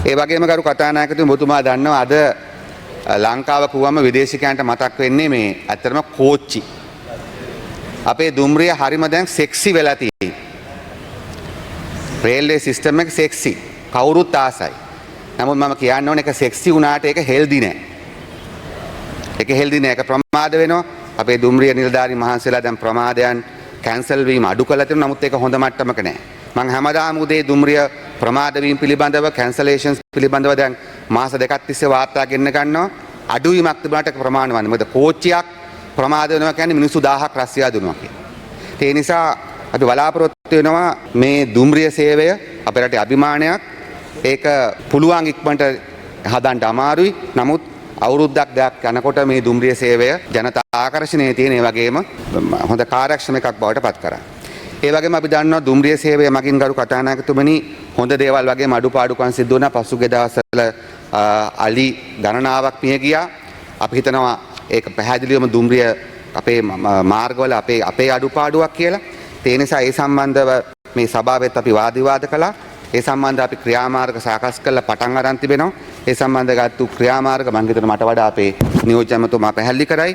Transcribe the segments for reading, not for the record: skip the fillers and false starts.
ඒ වගේම කරු කතානායකතුමා ඔබතුමා දන්නවා අද ලංකාව කිව්වම විදේශිකයන්ට මතක් වෙන්නේ මේ ඇත්තටම කෝච්චි. අපේ දුම්රිය හරිම දැන් සෙක්සි වෙලා තියෙන්නේ. රේල්වේ සිස්ටම් එක සෙක්සි. කවුරුත් ආසයි. නමුත් මම කියන්න ඕනේ ඒක සෙක්සි වුණාට ඒක හෙල්දි නෑ. ඒක හෙල්දි නෑ. ඒක ප්‍රමාද වෙනවා. අපේ දුම්රිය නිලධාරී මහන්සියලා දැන් ප්‍රමාදයන් කැන්සල් වීම අඩු කළා තියෙනවා. නමුත් ඒක හොඳ මට්ටමක නෑ. මම හැමදාම උදේ දුම්රිය ප්‍රමාද වීම පිළිබඳව කැන්සලේෂන්ස් පිළිබඳව දැන් මාස දෙකක් තිස්සේ වාර්තා ගෙන්න ගන්නවා. අඩුවීමක් තිබුණාට ප්‍රමාණවත්. මොකද කෝච්චියක් ප්‍රමාද වෙනවා කියන්නේ මිනිස්සු 1000ක් රස්සියා දුන්නා කියලා. ඒ නිසා අපි බලාපොරොත්තු වෙනවා මේ දුම්රිය සේවය අපේ රටේ අභිමානයක්. ඒක පුළුවන් ඉක්මනට හදන්න අමාරුයි. නමුත් අවුරුද්දක් දෙකක් යනකොට මේ දුම්රිය සේවය ජනතා ආකර්ෂණයේ තියෙන ඒ වගේම හොඳ කාර්යක්ෂම එකක් බවට පත් කරා. ඒ වගේම අපි දන්නවා දුම්රිය සේවය මගින් ගරු කතානායකතුමනි හොඳ දේවල් වගේම අඩුපාඩුකම් සිද්ධ වුණා. පසුගිය දවස්වල අලි ගණනාවක් මිය ගියා. අපි හිතනවා ඒක පැහැදිලිවම දුම්රිය අපේ මාර්ගවල අපේ අඩුපාඩුවක් කියලා. ඒ නිසා ඒ සම්බන්ධව මේ සභාවෙත් අපි වාද විවාද කළා. ඒ සම්බන්ධව අපි ක්‍රියාමාර්ග සාකස් කරලා පටන් අරන් තිබෙනවා. ඒ සම්බන්ධව ගත්තු ක්‍රියාමාර්ග මම හිතනවා මට වඩා අපේ නියෝජ්‍ය ඇමතුමා පැහැදිලි කරයි.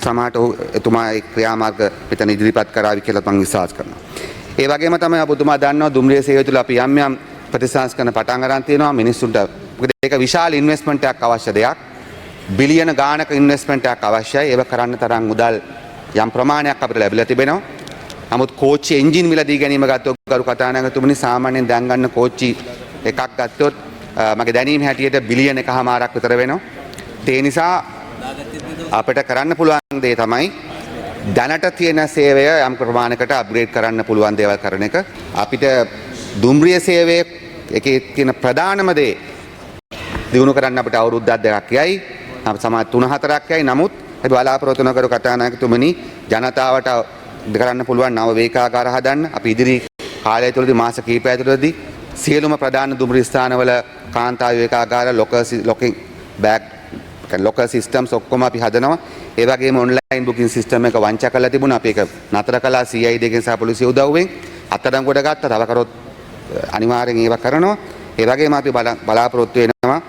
සමහරට එතුමා ඒ ක්‍රියාමාර්ග පිටන ඉදිරිපත් කරાવી කියලා මම විශ්වාස කරනවා. ඒ වගේම තමයි ඔබතුමා දන්නවා දුම්රිය සේවය තුළ අපි යම් යම් ප්‍රතිසංස්කරණ පටන් අරන් තියෙනවා මිනිස්සුන්ට. මොකද ඒක විශාල ඉන්වෙස්ට්මන්ට් එකක් අවශ්‍ය දෙයක්. බිලියන ගාණක ඉන්වෙස්ට්මන්ට් එකක් අවශ්‍යයි. ඒක කරන්න තරම් මුදල් යම් ප්‍රමාණයක් අපිට ලැබිලා තිබෙනවා. නමුත් කෝච්චි එන්ජින් මිල දී ගැනීම ගත්තොත් කරු කතානායකතුමනි සාමාන්‍යයෙන් දැන් ගන්න කෝච්චි එකක් ගත්තොත් මගේ දැනීම හැටියට බිලියන 1.5ක් විතර වෙනවා. ඒ නිසා අපිට කරන්න පුළුවන් දේ තමයි දැනට තියෙන සේවය යම් ප්‍රමාණයකට අප්ග්‍රේඩ් කරන්න පුළුවන් දේවල් කරන එක. අපිට දුම්රිය සේවයේ එකේ තියෙන ප්‍රධානම දේ දිනු කරන්න අපිට අවුරුද්දක් දෙකක් යයි. අපි සමාජ 3-4ක් යයි. නමුත් අපි බලාපොරොත්තු වෙන කරු කතානායකතුමනි ජනතාවට කරන්න පුළුවන් නව වේකාගාර හදන්න. අපි ඉදිරි කාලය තුළදී මාස කිහිපය තුළදී සියලුම ප්‍රධාන දුම්රිය ස්ථානවල කාන්තා වේකාගාර ලොකල් සිස්ටම්ස් ඔක්කොම අපි හදනවා. ඒ වගේම ඔන්ලයින් බුකින් සිස්ටම් එක වංචා කරලා තිබුණා. අපි ඒක නතර කළා CID එකෙන් සහ පොලිසිය උදව්වෙන්. අත්අඩංගුවට ගත්තා. තව කරොත් අනිවාර්යෙන් ඒව කරනවා. ඒ වගේම අපි බලාපොරොත්තු වෙනවා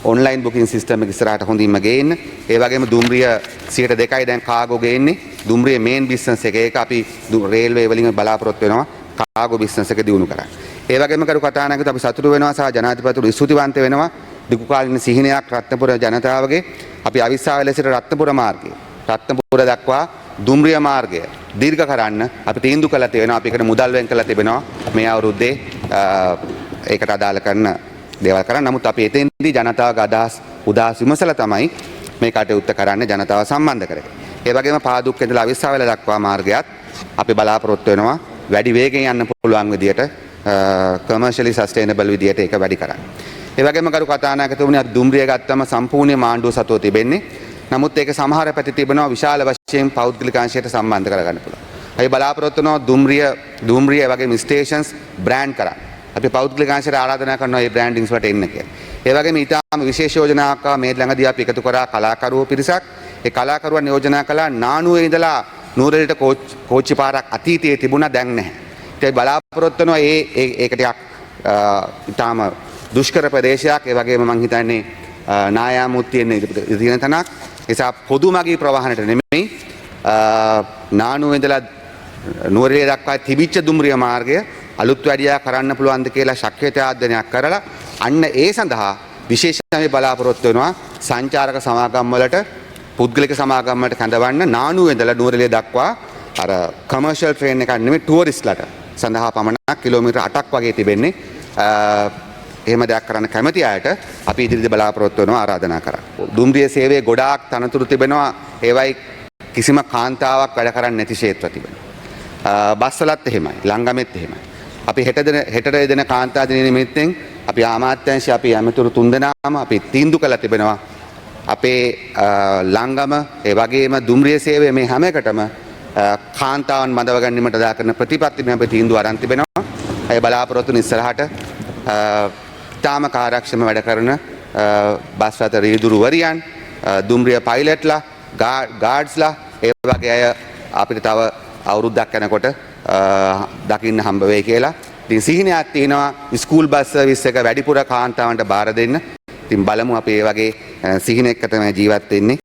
ඔන්ලයින් බුකින් සිස්ටම් එක ඉස්සරහට හොඳින්ම ගේන්න. ඒ වගේම දුම්රිය 2% දැන් කාගෝ ගේන්නේ. දුම්රිය මේන් බිස්නස් එක. ඒක අපි රේල්වේ වලින් බලාපොරොත්තු වෙනවා කාගෝ බිස්නස් එක දියුණු කරන්න. ඒ වගේම කරු කතානායකතුමා අපි සතුටු වෙනවා සහ ජනාධිපතිතුමා ස්තුතිවන්ත වෙනවා. දිගුකාලීන සිහිනයක් රත්නපුර ජනතාවගේ අපි අවිස්සාවල සිට රත්නපුර මාර්ගය රත්නපුර දක්වා දුම්රිය මාර්ගය දීර්ඝ කරන්න අපි තීන්දුව කළා තියෙනවා. අපි ඒකට මුදල් වෙන් කළා තිබෙනවා මේ අවුරුද්දේ ඒකට අදාළ කරන දේවල් කරන්න. නමුත් අපි එතෙන්දී ජනතාවගේ අදහස් උදාස් විමසලා තමයි මේ කටයුත්ත කරන්න ජනතාව සම්බන්ධ කරගෙන. ඒ වගේම පාදුක්ක ඉඳලා අවිස්සාවල දක්වා මාර්ගයත් අපි බලාපොරොත්තු වෙනවා වැඩි වේගෙන් යන්න පුළුවන් විදියට කමර්ෂියලි සස්ටේනබල් විදියට ඒක වැඩි කරන්න. ඒ වගේම කරු කතානායකතුමනි අපි දුම්රිය ගත්තම සම්පූර්ණ මාණ්ඩුව සතුව තිබෙන්නේ. නමුත් ඒක සමහර පැති තිබෙනවා විශාල වශයෙන් පෞද්ගලික අංශයට සම්බන්ධ කරගන්න පුළුවන්. අපි බලාපොරොත්තු වෙනවා දුම්රිය වගේම ස්ටේෂන්ස් බ්‍රෑන්ඩ් කරන්න. අපි පෞද්ගලික අංශයට ආරාධනා කරනවා මේ බ්‍රෑන්ඩින්ග්ස් වලට එන්න කියලා. ඒ වගේම ඊටාම විශේෂ යෝජනාවක් මේ ළඟදී අපි එකතු කරා කලාකරුවෝ පිරිසක්. ඒ කලාකරුවන් යෝජනා කළා නානුවේ ඉඳලා නූරෙලට කෝච්චි පාරක් අතීතයේ තිබුණා දැන් නැහැ. ඒකයි බලාපොරොත්තු වෙනවා ඒක ටිකක් ඊටාම දුෂ්කර ප්‍රදේශයක්. ඒ වගේම මම හිතන්නේ නායාමුත් තියෙන තැනක්. නිසා පොදු මගී ප්‍රවාහනට නෙමෙයි නානුවේ ඉඳලා නුවරඑළිය දක්වා තිබිච්ච දුම්රිය මාර්ගය අලුත් වැඩියා කරන්න පුළුවන්ද කියලා ශක්්‍යතාධ්‍යයනයක් කරලා අන්න ඒ සඳහා විශේෂයෙන්ම බලාපොරොත්තු වෙනවා සංචාරක සමාගම් වලට පුද්ගලික සමාගම් වලට කැඳවන්න නානුවේ ඉඳලා නුවරඑළිය දක්වා අර කමර්ෂල් ට්‍රේන් එකක් නෙමෙයි ටුවරිස්ට්ලට සඳහා පමණක් කිලෝමීටර් 8ක් වගේ තිබෙන්නේ. එහෙම දෙයක් කරන්න කැමති අයට අපි ඉදිරියට බලාපොරොත්තු වෙනවා ආරාධනා කරා. දුම්රිය සේවයේ ගොඩාක් තනතුරු තිබෙනවා. ඒවයි කිසිම කාන්තාවක් වැඩ කරන්නේ නැති ක්ෂේත්‍ර තිබෙනවා. බස්වලත් එහෙමයි. ලංගමෙත් එහෙමයි. අපි හෙටට දෙන කාන්තා දින නිමිත්තෙන් අපි ආමාත්‍යාංශය අපි ඇමතුරු 3 දෙනාම අපි තීන්දුව කළා තිබෙනවා. අපේ ලංගම ඒ වගේම දුම්රිය සේවය මේ හැම එකටම කාන්තාවන් බඳව ගැනීමට දා කරන ප්‍රතිපත්ති මේ අපි තීන්දුව අරන් තිබෙනවා. ඒ බලාපොරොත්තු ඉස්සරහට තාම කාර්යක්ෂම වැඩ කරන බස් රථ රීදුරුවරියන් දුම්රිය පයිලට්ලා ගාඩ්ස්ලා ඒ වගේ අය අපිට තව අවුරුද්දක් යනකොට දකින්න හම්බ වෙයි කියලා ඉතින් සිහිනයක් තියෙනවා ස්කූල් බස් සර්විස් එක වැඩිපුර කාන්තාවන්ට බාර දෙන්න. ඉතින් බලමු අපි මේ වගේ සිහිනයක තමයි ජීවත් වෙන්නේ.